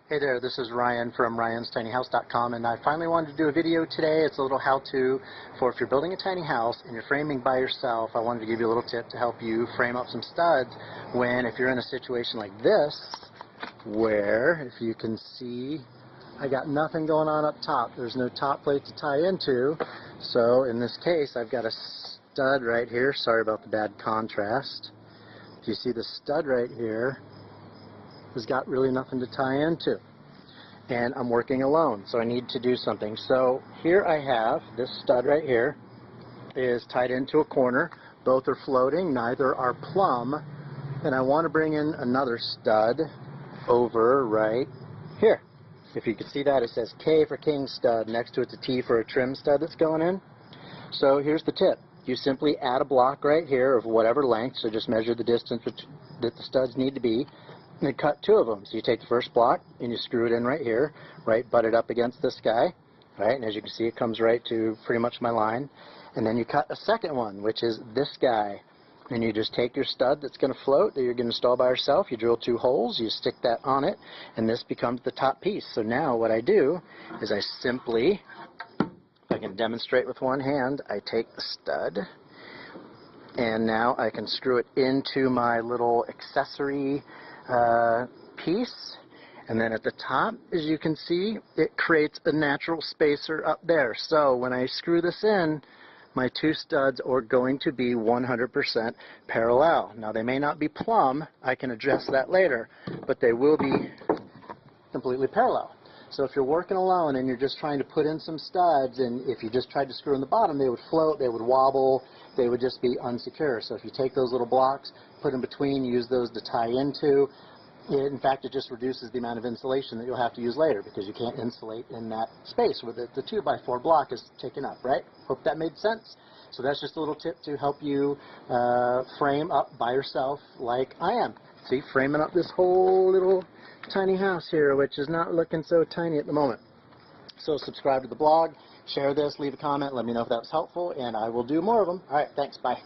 Hey there, this is Ryan from ryanstinyhouse.com, and I finally wanted to do a video today. It's a little how-to for if you're building a tiny house and you're framing by yourself. I wanted to give you a little tip to help you frame up some studs if you're in a situation like this, where, if you can see, I got nothing going on up top. There's no top plate to tie into. So in this case, I've got a stud right here. Sorry about the bad contrast. If you see the stud right here, has got really nothing to tie into, and I'm working alone, so I need to do something. So here I have this stud right here is tied into a corner. Both are floating, neither are plumb, and I want to bring in another stud over right here. If you can see that, it says K for king stud. Next to it's a T for a trim stud that's going in. So here's the tip. You simply add a block right here of whatever length, so just measure the distance that the studs need to be, and then cut two of them. So you take the first block and you screw it in right here, right, butt it up against this guy, right, and as you can see it comes right to pretty much my line. And then you cut a second one, which is this guy, and you just take your stud that's going to float, that you're going to install by yourself, you drill two holes, you stick that on it, and this becomes the top piece. So now what I do is I simply, if I can demonstrate with one hand, I take the stud, and now I can screw it into my little accessory piece, and then at the top, as you can see, it creates a natural spacer up there. So when I screw this in, my two studs are going to be 100% parallel. Now they may not be plumb, I can adjust that later, but they will be completely parallel. So if you're working alone and you're just trying to put in some studs, and if you just tried to screw in the bottom, they would float, they would wobble, they would just be unsecure. So if you take those little blocks, put in between, use those to tie into, in fact it just reduces the amount of insulation that you'll have to use later, because you can't insulate in that space where the 2x4 block is taken up, right? Hope that made sense. So that's just a little tip to help you frame up by yourself like I am. See, framing up this whole little tiny house here, which is not looking so tiny at the moment. So subscribe to the blog, share this, leave a comment, let me know if that was helpful, and I will do more of them. Alright, thanks, bye.